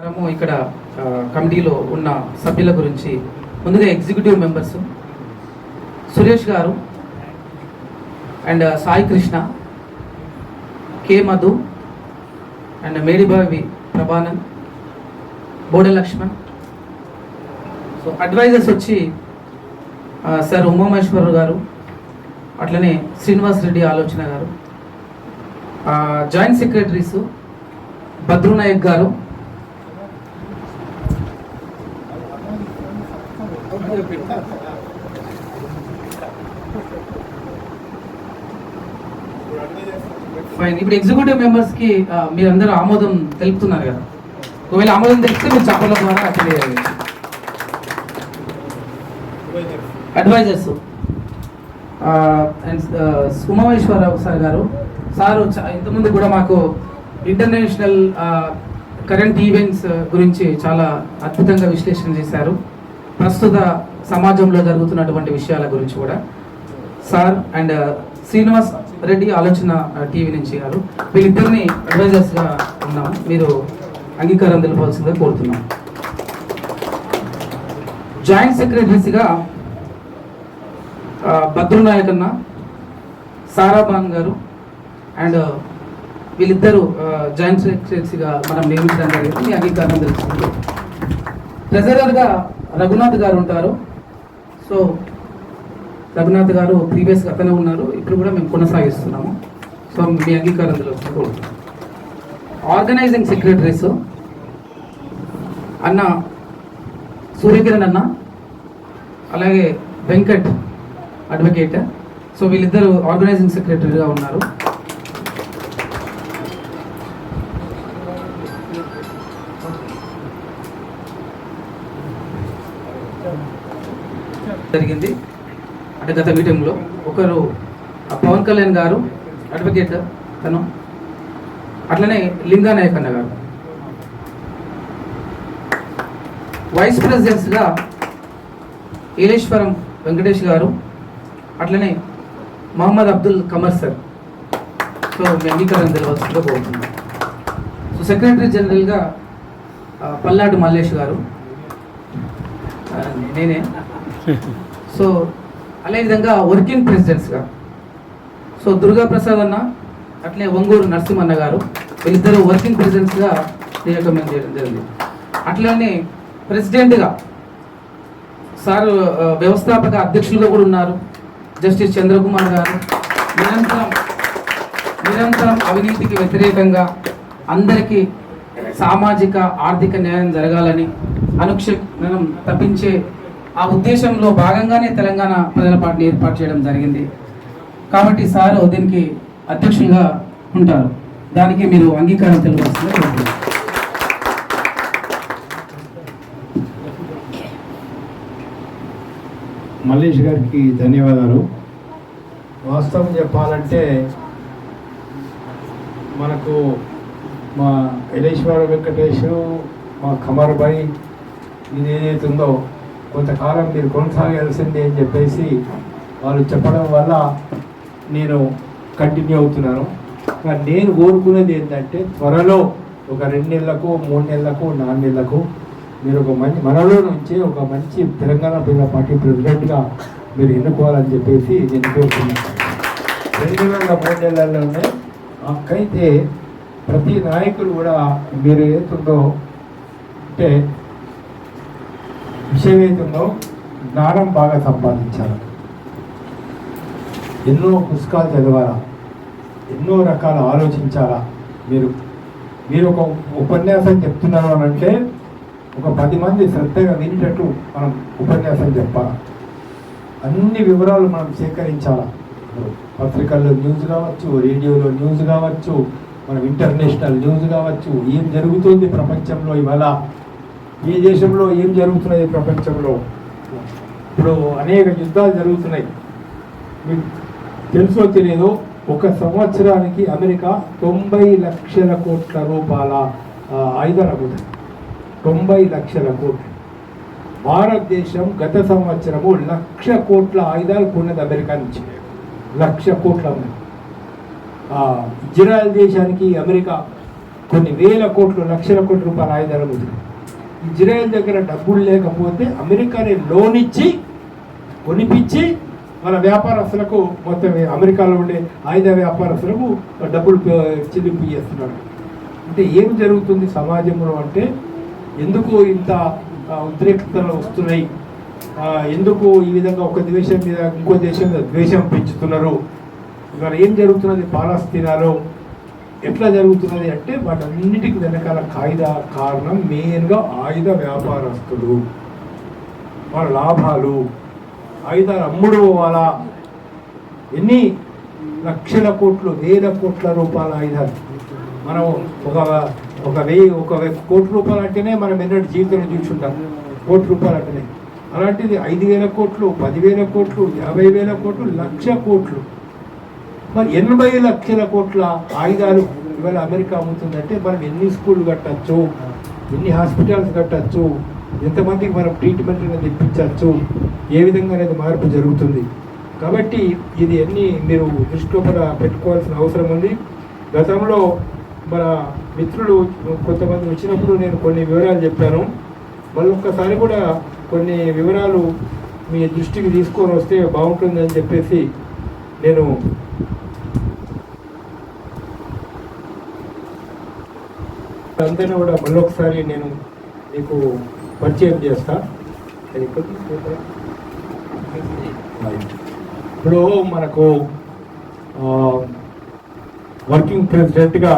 ఇక్కడ కమిటీలో ఉన్న సభ్యుల గురించి ముందుగా executive members Suresh garu and Sai Krishna, K Madhu and Medibavi Prabhanand, Boda Lakshman. So advisors వచ్చి సార్ ఉమామేశ్వరరావు గారు, అట్లనే శ్రీనివాస్ రెడ్డి ఆలోచన గారు. జాయింట్ సెక్రటరీస్ భద్రునాయక్ గారు, ఫైన్. ఇప్పుడు ఎగ్జిక్యూటివ్ మెంబర్స్ కి మీరందరూ ఆమోదం తెలుపుతున్నారు కదా, ఒకవేళ ఆమోదం తెలిస్తే మీరు చెప్పల ద్వారా తెలియాలి. అడ్వైజర్స్ అండ్ ఉమామేశ్వరరావు సార్ గారు. సారు ఇంతకుముందు కూడా మాకు ఇంటర్నేషనల్ కరెంట్ ఈవెంట్స్ గురించి చాలా అద్భుతంగా విశ్లేషణ చేశారు. ప్రస్తుత సమాజంలో జరుగుతున్నటువంటి విషయాల గురించి కూడా సార్ అండ్ శ్రీనివాస్ రెడ్డి ఆలోచన టీవీ నుంచి గారు, వీళ్ళిద్దరిని అడ్వైజర్స్గా ఉన్నాము. మీరు అంగీకారం తెలపాల్సిందిగా కోరుతున్నాం. జాయింట్ సెక్రటరీస్గా భద్రునాయక్ అన్న, సారాబాన్ గారు అండ్ వీళ్ళిద్దరూ జాయింట్ సెక్రటరీస్గా మనం నియమించడం జరిగింది. మీ అంగీకారం తెలుస్తుంది. ట్రెజరర్గా రఘునాథ్ గారు ఉంటారు. సో రఘునాథ్ గారు ప్రీవియస్గా అతనే ఉన్నారు, ఇప్పుడు కూడా మేము కొనసాగిస్తున్నాము. సో మీ అంగీకారం తెలుస్తుంది. ఆర్గనైజింగ్ సెక్రటరీస్ అన్న సూర్యకిరణ్ అన్న, అలాగే వెంకట్ అడ్వకేట్. సో వీళ్ళిద్దరు ఆర్గనైజింగ్ సెక్రటరీగా ఉన్నారు. జరిగింది అంటే గత మీటింగ్లో ఒకరు పవన్ కళ్యాణ్ గారు అడ్వకేట్ తను, అట్లనే లింగానాయక్ అన్న గారు. వైస్ ప్రెసిడెంట్స్గా ఏలేశ్వరం వెంకటేష్ గారు, అట్లనే మహమ్మద్ అబ్దుల్ కమర్ సార్. సో మీ అంగీకారం తెలవాల్సిందిగా కోరుతున్నాం. సో సెక్రటరీ జనరల్గా పల్లాడు మల్లేష్ గారు, నేనే. సో అదేవిధంగా వర్కింగ్ ప్రెసిడెంట్స్గా సో దుర్గా ప్రసాద్ అన్న, అట్లే ఒంగూరు నరసింహన్న గారు, వీళ్ళిద్దరు వర్కింగ్ ప్రెసిడెంట్స్గా నియామకం చేయడం జరిగింది. అట్లనే ప్రెసిడెంట్గా సార్ వ్యవస్థాపక అధ్యక్షులుగా కూడా ఉన్నారు జస్టిస్ చంద్రకుమార్ గారు. నిరంతరం అవినీతికి వ్యతిరేకంగా అందరికీ సామాజిక ఆర్థిక న్యాయం జరగాలని అనుక్షణం తప్పించే ఆ ఉద్దేశంలో భాగంగానే తెలంగాణ ప్రజల పార్టీని ఏర్పాటు చేయడం జరిగింది. కాబట్టి సార్ దీనికి అధ్యక్షులుగా ఉంటారు. దానికి మీరు అంగీకారం తెలియవలసిందిగా కోరుతున్నాను. మల్లేష్ గారికి ధన్యవాదాలు. వాస్తవం చెప్పాలంటే మనకు మా ఎలేశ్వర వెంకటేష్, మా ఖమర్భాయ్ ఇది ఏదైతే ఉందో కొంతకాలం మీరు కొనసాగాల్సిందే అని చెప్పేసి వాళ్ళు చెప్పడం వల్ల నేను కంటిన్యూ అవుతున్నాను. నేను కోరుకునేది ఏంటంటే త్వరలో ఒక 2 నెలలకు 3 నెలలకు 4 నెలలకు మీరు ఒక మంచి మనలో నుంచి ఒక మంచి తెలంగాణ ప్రజల పార్టీ ప్రెసిడెంట్గా మీరు ఎన్నుకోవాలని చెప్పేసి నేను కోరుతున్నాను. 2 నెలల 3 నెలల్లోనే మాకైతే ప్రతి నాయకులు కూడా మీరు ఏదైతుందో అంటే విషయం ఏతుందో జ్ఞానం బాగా సంపాదించాలి, ఎన్నో పుస్తకాలు చదవాలా, ఎన్నో రకాల ఆలోచించాలా. మీరు ఒక ఉపన్యాసం చెప్తున్నారు అని అంటే ఒక 10 మంది శ్రద్ధగా వినేటట్టు మనం ఉపన్యాసం చెప్పాలి. అన్ని వివరాలు మనం సేకరించాలా. పత్రికల్లో న్యూస్ కావచ్చు, రేడియోలో న్యూస్ కావచ్చు, మనం ఇంటర్నేషనల్ న్యూస్ కావచ్చు, ఏం జరుగుతుంది ప్రపంచంలో ఇవాళ, ఏ దేశంలో ఏం జరుగుతున్నాయి ప్రపంచంలో. ఇప్పుడు అనేక యుద్ధాలు జరుగుతున్నాయి. మీకు తెలుసో తెలియదో, ఒక సంవత్సరానికి అమెరికా 90 లక్షల కోట్ల రూపాయల ఆయుధాలు అమ్ముతుంది. 90 లక్షల కోట్లు. భారతదేశం గత సంవత్సరము 1,00,000 కోట్ల ఆయుధాలు కొన్నది అమెరికా నుంచి. 1,00,000 కోట్ల. ఇజ్రాయెల్ దేశానికి అమెరికా కొన్ని వేల కోట్లు లక్షల కోట్ల రూపాయల ఆయుధాలు అమ్ముతున్నాయి. ఇజ్రాయెల్ దగ్గర డబ్బులు లేకపోతే అమెరికాని లోన్ ఇచ్చి కొనిపించి మన వ్యాపారస్తులకు మొత్తం అమెరికాలో ఉండే ఆయుధ వ్యాపారస్తులకు డబ్బులు చెల్లింపు చేస్తున్నారు. అంటే ఏం జరుగుతుంది సమాజంలో అంటే ఎందుకు ఇంత ఉద్రిక్తలు వస్తున్నాయి, ఎందుకు ఈ విధంగా ఒక దేశం మీద ఇంకో దేశం మీద ద్వేషం పెంచుతున్నారు, ఇవాళ ఏం జరుగుతున్నది పాలస్తీనాలో ఎట్లా జరుగుతున్నది అంటే వాటన్నిటికి వెనకాల కారణం మెయిన్గా ఆయుధ వ్యాపారస్తులు, వాళ్ళ లాభాలు, ఆయుధాలు అమ్ముడు వాళ్ళ ఎన్ని లక్షల కోట్లు వేల కోట్ల రూపాయల ఆయుధాలు. మనం ఒక కోటి రూపాయలు అంటేనే మనం ఎన్నటి జీవితంలో చూసుంటాం, కోటి రూపాయలు అంటేనే. అలాంటిది 5,000 కోట్లు, 10,000 కోట్లు, 50,000 కోట్లు, 1,00,000 కోట్లు, మరి 80 లక్షల కోట్ల ఆయుధాలు ఇవాళ అమెరికా అమ్ముతుందంటే మనం ఎన్ని స్కూళ్ళు కట్టచ్చు, ఎన్ని హాస్పిటల్స్ కట్టచ్చు, ఎంతమందికి మనం ట్రీట్మెంట్ అనేది ఇప్పించవచ్చు, ఏ విధంగా అనేది మార్పు జరుగుతుంది. కాబట్టి ఇది అన్నీ మీరు దృష్టిలో పెట్టుకోవాల్సిన అవసరం ఉంది. గతంలో మన మిత్రులు కొంతమంది వచ్చినప్పుడు నేను కొన్ని వివరాలు చెప్పాను. మళ్ళొక్కసారి కూడా కొన్ని వివరాలు మీ దృష్టికి తీసుకొని వస్తే బాగుంటుందని చెప్పేసి నేను అందరినీ కూడా మళ్ళొకసారి నేను మీకు పరిచయం చేస్తా. ఇప్పుడు మనకు వర్కింగ్ ప్రెసిడెంట్గా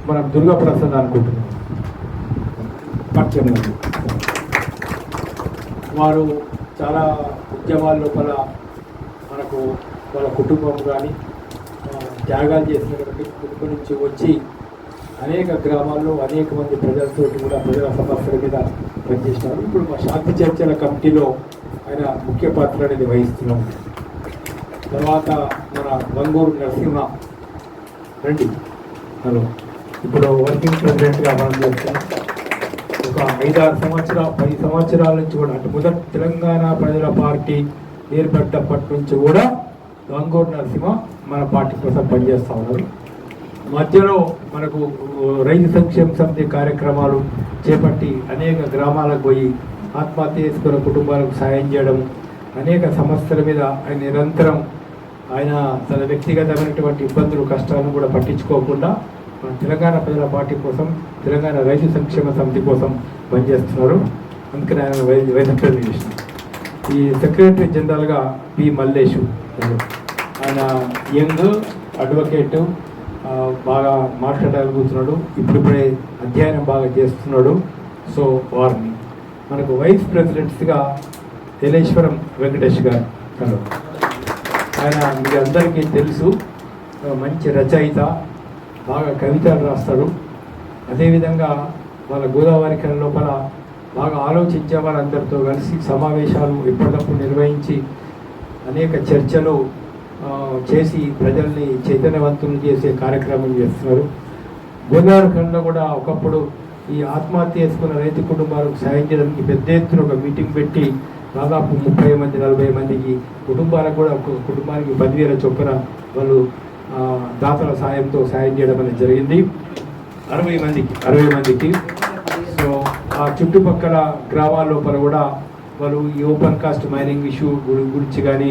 మనం దుర్గాప్రసాద్ అనుకుంటున్నాం. పరిచయం వారు చాలా ఉద్యమాల లోపల మనకు వాళ్ళ కుటుంబం కానీ త్యాగాలు చేసినటువంటి కుటుంబం నుంచి వచ్చి అనేక గ్రామాల్లో అనేక మంది ప్రజలతో కూడా ప్రజల సమస్యల మీద పనిచేసినారు. ఇప్పుడు మా శాంతి చర్చల కమిటీలో ఆయన ముఖ్య పాత్ర అనేది వహిస్తున్నాం. తర్వాత మన వంగూరు నరసింహ రండి, హలో, ఇప్పుడు వర్కింగ్ ప్రెసిడెంట్గా మనం చేస్తున్నాం. ఒక 10 సంవత్సరాల నుంచి కూడా అంటే మొదటి తెలంగాణ ప్రజల పార్టీ ఏర్పడ్డప్పటి నుంచి కూడా వంగూరు నరసింహ మన పార్టీ కోసం పనిచేస్తూ ఉన్నారు. మధ్యలో మనకు రైతు సంక్షేమ సమితి కార్యక్రమాలు చేపట్టి అనేక గ్రామాలకు పోయి ఆత్మహత్య చేసుకున్న కుటుంబాలకు సాయం చేయడం, అనేక సమస్యల మీద ఆయన నిరంతరం ఆయన తన వ్యక్తిగతమైనటువంటి ఇబ్బందులు కష్టాలను కూడా పట్టించుకోకుండా మన తెలంగాణ ప్రజల పార్టీ కోసం తెలంగాణ రైతు సంక్షేమ సమితి కోసం పనిచేస్తున్నారు. అందుకని ఆయన వైస్ ప్రెసిడెంట్. ఈ సెక్రటరీ జనరల్గా పి మల్లేషు, ఆయన యంగ్ అడ్వకేటు, బాగా మాట్లాడగలుగుతున్నాడు, ఇప్పుడిప్పుడే అధ్యయనం బాగా చేస్తున్నాడు. సో వారిని మనకు వైస్ ప్రెసిడెంట్స్గా తెలేశ్వరం వెంకటేష్ గారు, ఆయన మీకు అందరికీ తెలుసు, మంచి రచయిత, బాగా కవితలు రాస్తాడు. అదేవిధంగా వాళ్ళ గోదావరి కళ లోపల బాగా ఆలోచించే వాళ్ళందరితో కలిసి సమావేశాలు ఎప్పటికప్పుడు నిర్వహించి అనేక చర్చలు చేసి ప్రజల్ని చైతన్యవంతులు చేసే కార్యక్రమం చేస్తున్నారు. గోదావరి ఖండలో కూడా ఒకప్పుడు ఈ ఆత్మహత్య చేసుకున్న రైతు కుటుంబాలకు సాయం చేయడానికి పెద్ద ఎత్తున ఒక మీటింగ్ పెట్టి దాదాపు 30 మంది 40 మందికి కుటుంబాలకు కూడా ఒక కుటుంబానికి 10,000 చొప్పున వాళ్ళు దాతల సాయంతో సాయం చేయడం అనేది జరిగింది. 60 మందికి. సో ఆ చుట్టుపక్కల గ్రామాల లోపల కూడా వాళ్ళు ఈ ఓపెన్ కాస్ట్ మైనింగ్ ఇష్యూ గురించి కానీ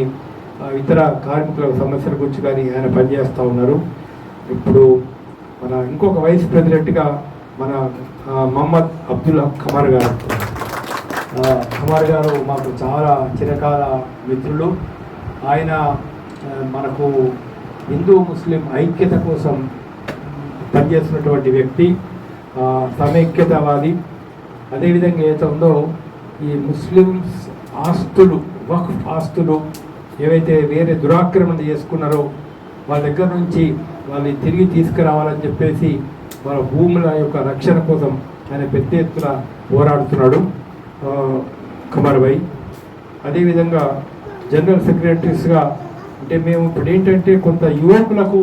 ఇతర కార్మికుల సమస్యల గురించి కానీ ఆయన పనిచేస్తూ ఉన్నారు. ఇప్పుడు మన ఇంకొక వైస్ ప్రెసిడెంట్గా మన మహమ్మద్ అబ్దుల్ హక్ ఖమార్ గారు. ఖమార్ గారు మాకు చాలా చిరకాల మిత్రులు. ఆయన మనకు హిందూ ముస్లిం ఐక్యత కోసం పనిచేస్తున్నటువంటి వ్యక్తి, సమైక్యతవాది. అదేవిధంగా ఏదైతే ఉందో ఈ ముస్లిమ్స్ ఆస్తులు, వక్ఫ్ ఆస్తులు ఏవైతే వేరే దురాక్రమణ చేసుకున్నారో వాళ్ళ దగ్గర నుంచి వాళ్ళని తిరిగి తీసుకురావాలని చెప్పేసి వాళ్ళ భూముల యొక్క రక్షణ కోసం ఆయన పెద్ద ఎత్తున పోరాడుతున్నాడు ఖమర్ భాయ్. అదేవిధంగా జనరల్ సెక్రటరీస్గా అంటే మేము ఇప్పుడు ఏంటంటే కొంత యువకులకు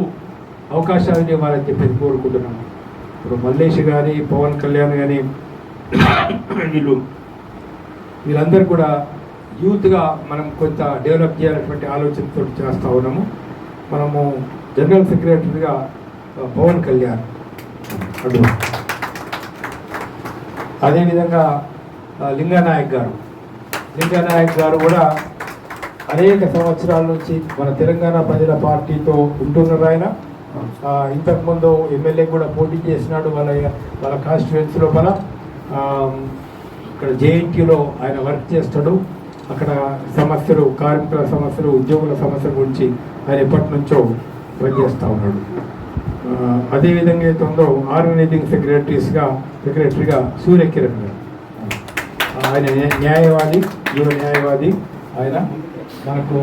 అవకాశాలు ఇవ్వాలని చెప్పేసి కోరుకుంటున్నాం. ఇప్పుడు మల్లేష్ కానీ పవన్ కళ్యాణ్ కానీ వీళ్ళందరూ కూడా యూత్గా మనం కొంత డెవలప్ చేయాలనేటువంటి ఆలోచనతో చేస్తూ ఉన్నాము. మనము జనరల్ సెక్రటరీగా పవన్ కళ్యాణ్ అదేవిధంగా లింగనాయక్ గారు కూడా అనేక సంవత్సరాల నుంచి మన తెలంగాణ ప్రజల పార్టీతో ఉంటున్నారు. ఆయన ఇంతకుముందు ఎమ్మెల్యే కూడా పోటీ చేసినాడు వాళ్ళ కాన్స్టిట్యుయెన్సీ లోపల. ఇక్కడ జేఎన్టీలో ఆయన వర్క్ చేస్తాడు. అక్కడ సమస్యలు, కార్మికుల సమస్యలు, ఉద్యోగుల సమస్యల గురించి ఆయన ఎప్పటి నుంచో పనిచేస్తూ ఉన్నాడు. అదేవిధంగా అయితే ఉందో ఆర్గనైజింగ్ సెక్రటరీగా సూర్యకిరణ్ గారు, ఆయన యువ న్యాయవాది. ఆయన మనకు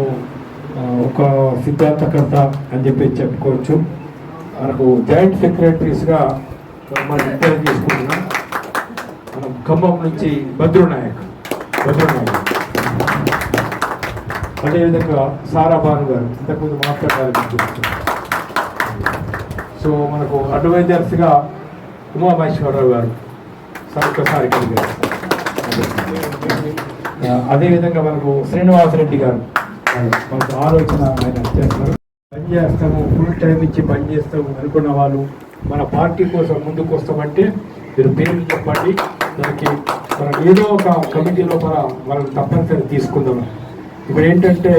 ఒక సిద్ధాంతకర్త అని చెప్పి చెప్పుకోవచ్చు. మనకు జాయింట్ సెక్రటరీస్గా మనం ఇంటర్వ్యూ తీసుకుంటున్నాం. మనం ఖమ్మం నుంచి భద్రునాయక్. అదేవిధంగా సారాభాను గారు ఇంతకుముందు మాట్లాడాలని. సో మనకు అడ్వైజర్స్గా ఉమామహేశ్వరరావు గారు, ఒక్కసారి కలిగారు. అదేవిధంగా మనకు శ్రీనివాసరెడ్డి గారు, మనకు ఆలోచన ఆయన చేస్తారు. పనిచేస్తాము, ఫుల్ టైం ఇచ్చి పనిచేస్తాము అనుకున్న వాళ్ళు మన పార్టీ కోసం ముందుకు వస్తామంటే మీరు పేర్లు చెప్పండి. దానికి మనం ఏదో ఒక కమిటీ లోపల వాళ్ళని తప్పనిసరి తీసుకుందాం. ఇప్పుడు ఏంటంటే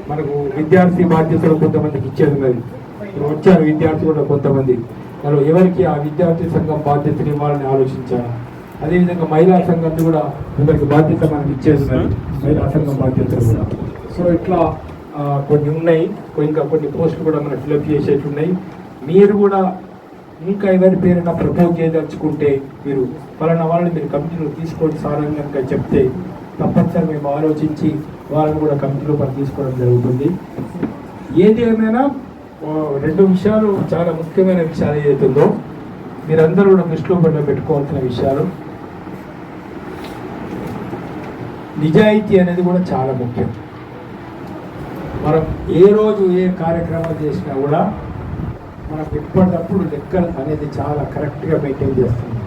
మనకు విద్యార్థి బాధ్యతలు కొంతమందికి ఇచ్చేది ఉన్నది. ఇప్పుడు వచ్చారు విద్యార్థులు కూడా కొంతమంది, వాళ్ళు ఎవరికి ఆ విద్యార్థి సంఘం బాధ్యతని ఇవ్వాలని ఆలోచించారు. అదేవిధంగా మహిళా సంఘం కూడా కొందరికి బాధ్యత మనకి ఇచ్చేది ఉన్నది, మహిళా సంఘం బాధ్యతలు కూడా. సో ఇట్లా కొన్ని ఉన్నాయి. ఇంకా కొన్ని పోస్టులు కూడా మనం ఫిల్అప్ చేసేవి ఉన్నాయి. మీరు కూడా ఇంకా ఎవరి పేరైనా ప్రపోజ్ చేయదలుచుకుంటే మీరు పలానా వాళ్ళని మీరు కమిటీలో తీసుకోండి సారంగా కనుక చెప్తే తప్పనిసరి మేము ఆలోచించి వాళ్ళని కూడా కమిటీలో పని తీసుకోవడం జరుగుతుంది. ఏది ఏమైనా రెండు విషయాలు, చాలా ముఖ్యమైన విషయాలు ఏదైతుందో మీరందరూ కూడా దృష్టిలో పెట్టుకోవాల్సిన విషయాలు. నిజాయితీ అనేది కూడా చాలా ముఖ్యం. మనం ఏ రోజు ఏ కార్యక్రమాలు చేసినా కూడా మనం ఎప్పటికప్పుడు లెక్కలు అనేది చాలా కరెక్ట్గా మెయింటైన్ చేస్తున్నాం.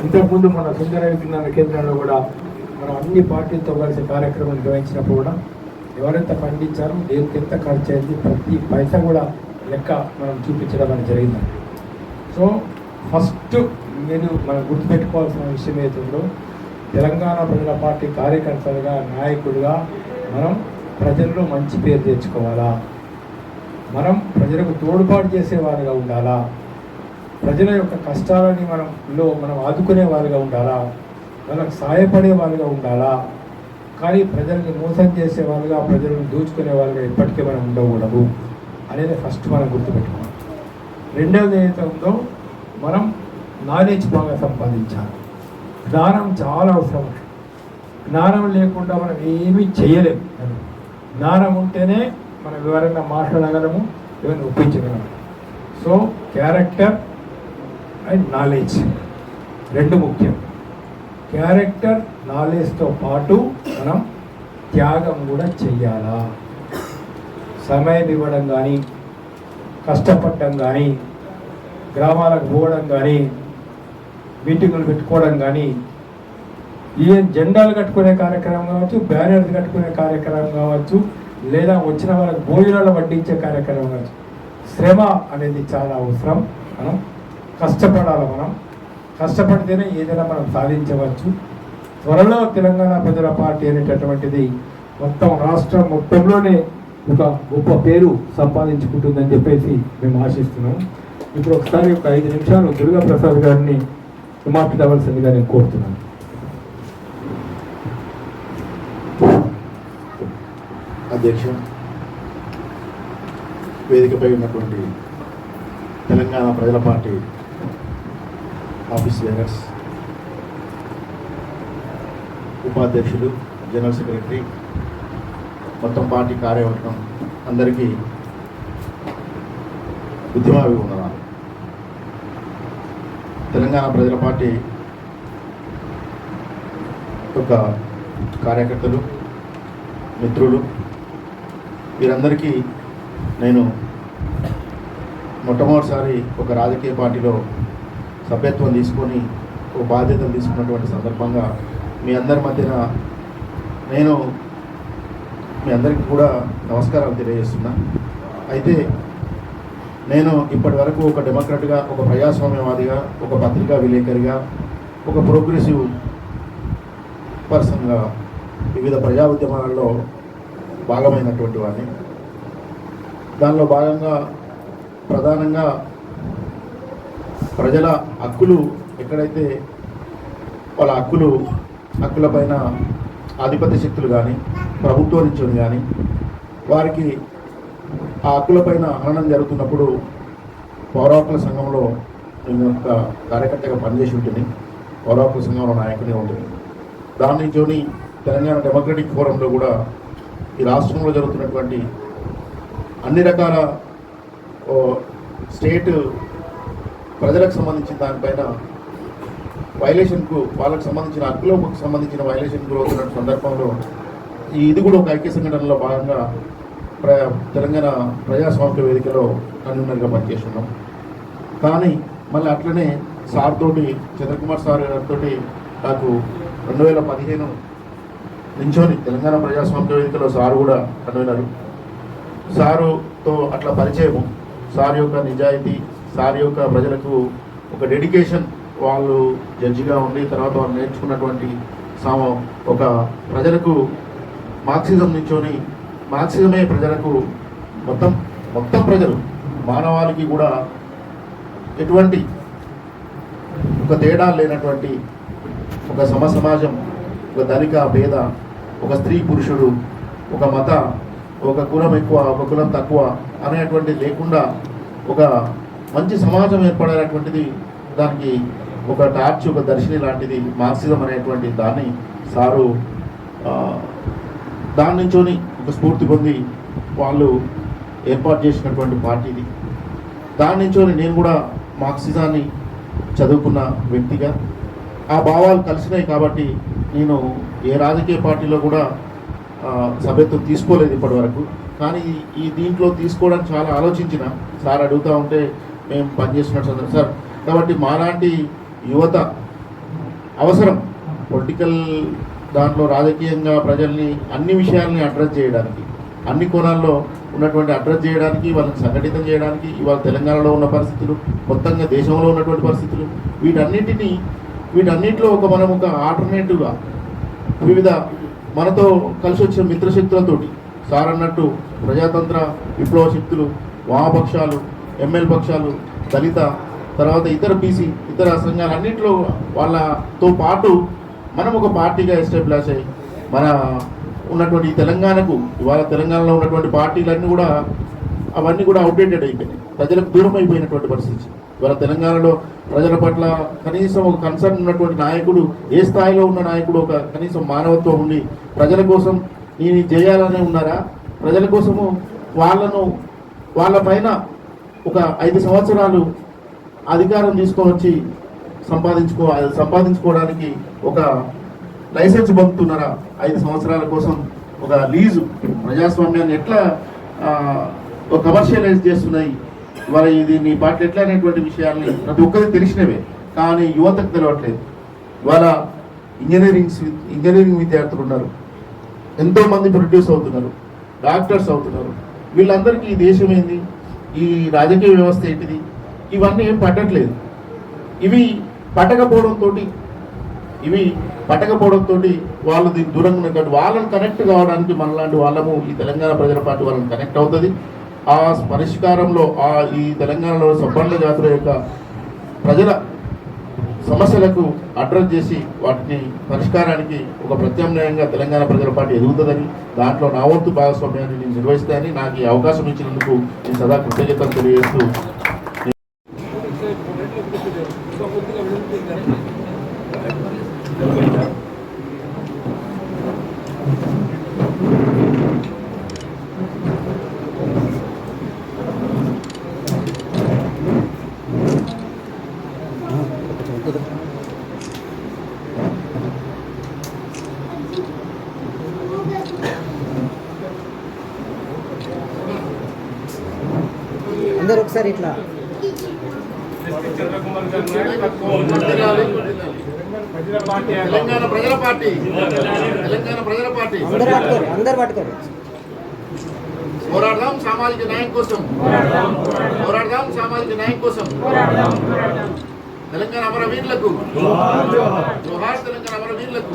ఇంతకుముందు మన సుందర విజ్ఞాన కేంద్రంలో కూడా మనం అన్ని పార్టీలతో కలిసి కార్యక్రమం నిర్వహించినప్పుడు కూడా ఎవరెంత పండించారో, దేనికి ఎంత ఖర్చు అయింది, ప్రతి పైసా కూడా లెక్క మనం చూపించడం అనేది జరిగింది. సో ఫస్ట్ మనం గుర్తుపెట్టుకోవాల్సిన విషయం ఏదో, తెలంగాణ ప్రజల పార్టీ కార్యకర్తలుగా, నాయకులుగా మనం ప్రజల్లో మంచి పేరు తెచ్చుకోవాలా, మనం ప్రజలకు తోడ్పాటు చేసేవారుగా ఉండాలా, ప్రజల యొక్క కష్టాలని మనం ఆదుకునే వారుగా ఉండాలా, వాళ్ళకు సహాయపడే వారుగా ఉండాలా. కానీ ప్రజల్ని మోసం చేసే వాళ్ళుగా, ప్రజలను దోచుకునే వాళ్ళుగా ఎప్పటికీ మనం ఉండకూడదు అనేది ఫస్ట్ మనం గుర్తుపెట్టుకోవాలి. రెండవది ఏదైతే ఉందో, మనం నాలెడ్జ్ బాగా సంపాదించాలి. జ్ఞానం చాలా అవసరం. జ్ఞానం లేకుండా మనం ఏమీ చేయలేము. జ్ఞానం ఉంటేనే మనం ఎవరైనా మాట్లాడగలము, ఎవరైనా ఒప్పించగలము. సో క్యారెక్టర్ అండ్ నాలెడ్జ్ రెండు ముఖ్యం. క్యారెక్టర్, నాలెడ్జ్తో పాటు మనం త్యాగం కూడా చెయ్యాలా. సమయం ఇవ్వడం కానీ, కష్టపడడం కానీ, గ్రామాలకు పోవడం కానీ, మీటింగులు పెట్టుకోవడం కానీ, ఈవెన్ జెండాలు కట్టుకునే కార్యక్రమం కావచ్చు, బ్యానర్స్ కట్టుకునే కార్యక్రమం కావచ్చు, లేదా వచ్చిన వాళ్ళకి భోజనాలు వడ్డించే కార్యక్రమం కావచ్చు, శ్రమ అనేది చాలా అవసరం. మనం కష్టపడాలి. మనం కష్టపడితేనే ఏదైనా మనం సాధించవచ్చు. త్వరలో తెలంగాణ ప్రజల పార్టీ అనేటటువంటిది మొత్తం రాష్ట్రం మొత్తంలోనే ఒక గొప్ప పేరు సంపాదించుకుంటుందని చెప్పేసి మేము ఆశిస్తున్నాం. ఇప్పుడు ఒకసారి ఒక 5 నిమిషాలు దుర్గా ప్రసాద్ గారిని మాట్లాడవలసిందిగా నేను కోరుతున్నాను. అధ్యక్ష, వేదికపై ఉన్నటువంటి తెలంగాణ ప్రజల పార్టీ ఆఫీస్ బేరర్స్, ఉపాధ్యక్షులు, జనరల్ సెక్రటరీ, మొత్తం పార్టీ కార్యవర్గం అందరికీ ఉద్యమాభివందనాలు. తెలంగాణ ప్రజల పార్టీ యొక్క కార్యకర్తలు, మిత్రులు, వీరందరికీ నేను మొట్టమొదటిసారి ఒక రాజకీయ పార్టీలో సభ్యత్వం తీసుకొని ఒక బాధ్యతలు తీసుకున్నటువంటి సందర్భంగా మీ అందరి మధ్యన నేను మీ అందరికీ కూడా నమస్కారాలు తెలియజేస్తున్నా. అయితే నేను ఇప్పటి వరకు ఒక డెమోక్రట్గా, ఒక ప్రజాస్వామ్యవాదిగా, ఒక పత్రికా విలేకరిగా, ఒక ప్రోగ్రెసివ్ పర్సన్గా వివిధ ప్రజా ఉద్యమాలలో భాగమైనటువంటి వాడిని. దానిలో భాగంగా ప్రధానంగా ప్రజల హక్కులు ఎక్కడైతే వాళ్ళ హక్కులపైన ఆధిపత్య శక్తులు కానీ ప్రభుత్వం నుంచి కానీ వారికి ఆ హక్కులపైన హననం జరుగుతున్నప్పుడు పౌర హక్కుల సంఘంలో నేను ఒక కార్యకర్తగా పనిచేసి ఉంటుంది. పౌర హక్కుల సంఘంలో నాయకుడిగా ఉంటుంది. దాని నుంచి తెలంగాణ డెమోక్రటిక్ ఫోరంలో కూడా ఈ రాష్ట్రంలో జరుగుతున్నటువంటి అన్ని రకాల స్టేట్ ప్రజలకు సంబంధించిన దానిపైన వైలేషన్కు, వాళ్ళకు సంబంధించిన హక్కులకు సంబంధించిన వైలేషన్ గురవుతున్న సందర్భంలో ఇది కూడా ఒక ఐక్య సంఘటనలో భాగంగా తెలంగాణ ప్రజాస్వామ్య వేదికలో కన్వీనర్గా పనిచేస్తున్నాం. కానీ మళ్ళీ అట్లనే సార్ తోటి, చంద్రకుమార్ సార్ గారితో నాకు 2015 నుంచోని తెలంగాణ ప్రజాస్వామ్య వేదికలో సారు కూడా కన్వీనరు. సారుతో అట్లా పరిచయము, సార్ యొక్క నిజాయితీ, సార్ యొక్క ప్రజలకు ఒక డెడికేషన్, వాళ్ళు జడ్జిగా ఉండి తర్వాత వాళ్ళు నేర్చుకున్నటువంటి ఒక ప్రజలకు మార్క్సిజం నుంచోని, మార్క్సిజమే ప్రజలకు మొత్తం ప్రజలు మానవాళికి కూడా ఎటువంటి ఒక తేడా లేనటువంటి ఒక సమాజం, ఒక ధనిక పేద, ఒక స్త్రీ పురుషుడు, ఒక మత, ఒక కులం ఎక్కువ, ఒక కులం తక్కువ అనేటువంటిది లేకుండా ఒక మంచి సమాజం ఏర్పడేటువంటిది, దానికి ఒక టార్చ్, ఒక దర్శిని లాంటిది మార్క్సిజం అనేటువంటి దాన్ని సారు దాని నుంచోని ఒక స్ఫూర్తి పొంది వాళ్ళు ఏర్పాటు చేసినటువంటి పార్టీది. దాని నుంచోని నేను కూడా మార్క్సిజాన్ని చదువుకున్న వ్యక్తిగా ఆ భావాలు కలిసినాయి కాబట్టి నేను ఏ రాజకీయ పార్టీలో కూడా సభ్యత్వం తీసుకోలేదు ఇప్పటి వరకు. కానీ ఈ దీంట్లో తీసుకోవడానికి చాలా ఆలోచించిన. సార్ అడుగుతూ ఉంటే మేము పనిచేస్తున్నట్టు సార్, కాబట్టి మాలాంటి యువత అవసరం పొలిటికల్ దాంట్లో రాజకీయంగా ప్రజల్ని అన్ని విషయాల్ని అడ్రస్ చేయడానికి, అన్ని కోణాల్లో ఉన్నటువంటి అడ్రస్ చేయడానికి, వాళ్ళని సంఘటితం చేయడానికి, ఇవాళ తెలంగాణలో ఉన్న పరిస్థితులు, మొత్తంగా దేశంలో ఉన్నటువంటి పరిస్థితులు, వీటన్నిటిలో మనం ఒక ఆల్టర్నేటివ్గా వివిధ మనతో కలిసి వచ్చిన మిత్రశక్తులతోటి, సార్ అన్నట్టు ప్రజాతంత్ర విప్లవ శక్తులు, వామపక్షాలు, ఎంఎల్ పక్షాలు, దళిత, తర్వాత ఇతర బీసీ, ఇతర సంఘాలన్నింటిలో వాళ్ళతో పాటు మనం ఒక పార్టీగా ఎస్టాబ్లిష్ అయ్యి మన ఉన్నటువంటి తెలంగాణకు, ఇవాళ తెలంగాణలో ఉన్నటువంటి పార్టీలన్నీ కూడా అవన్నీ కూడా అవుట్డేటెడ్ అయిపోయినాయి, ప్రజలకు దూరం అయిపోయినటువంటి పరిస్థితి. ఇవాళ తెలంగాణలో ప్రజల పట్ల కనీసం ఒక కన్సర్న్ ఉన్నటువంటి నాయకుడు, ఏ స్థాయిలో ఉన్న నాయకుడు ఒక కనీసం మానవత్వం ఉండి ప్రజల కోసం నేను చేయాలనే ఉన్నారా? ప్రజల కోసము వాళ్ళ పైన ఒక 5 సంవత్సరాలు అధికారం తీసుకొని వచ్చి సంపాదించుకోవడానికి ఒక లైసెన్స్ పొందుతున్నారా? 5 సంవత్సరాల కోసం ఒక లీజు ప్రజాస్వామ్యాన్ని ఎట్లా ఒక కమర్షియలైజ్ చేస్తున్నాయి ఇవాళ, ఇది నీ పార్టీ ఎట్లా అనేటువంటి విషయాల్ని ప్రతి ఒక్కరికి తెలిసినవే, కానీ యువతకు తెలియట్లేదు. ఇవాళ ఇంజనీరింగ్ విద్యార్థులు ఉన్నారు, ఎంతోమంది ప్రొడ్యూస్ అవుతున్నారు, డాక్టర్స్ అవుతున్నారు. వీళ్ళందరికీ ఈ దేశం ఏంది, ఈ రాజకీయ వ్యవస్థ ఏంటిది, ఇవన్నీ ఏం పట్టట్లేదు. ఇవి పట్టకపోవడంతో వాళ్ళు దీనికి దూరంగా ఉన్నట్టు వాళ్ళని కనెక్ట్ కావడానికి మనలాంటి వాళ్ళము, ఈ తెలంగాణ ప్రజల పార్టీ వాళ్ళని కనెక్ట్ అవుతుంది. ఆ పరిష్కారంలో ఈ తెలంగాణలో సంపన్న జాతుల యొక్క ప్రజల సమస్యలకు అడ్రస్ చేసి వాటిని పరిష్కారానికి ఒక ప్రత్యామ్నాయంగా తెలంగాణ ప్రజల పార్టీ ఎదుగుతుందని, దాంట్లో నా వంతు భాగస్వామ్యాన్ని నేను నిర్వహిస్తానని నాకు ఈ అవకాశం ఇచ్చినందుకు నేను సదా కృతజ్ఞతలు తెలియజేస్తూ అందరూ ఒకసారి ఇట్లా తెలంగాణ ప్రజల పార్టీ అందరు పట్టుకోరు పోరాడదాం సామాజిక న్యాయం కోసం, పోరాడదాం సామాజిక న్యాయం కోసం. తెలంగాణ అమరవీరులకు జోహార్, తెలంగాణ అమరవీరులకు.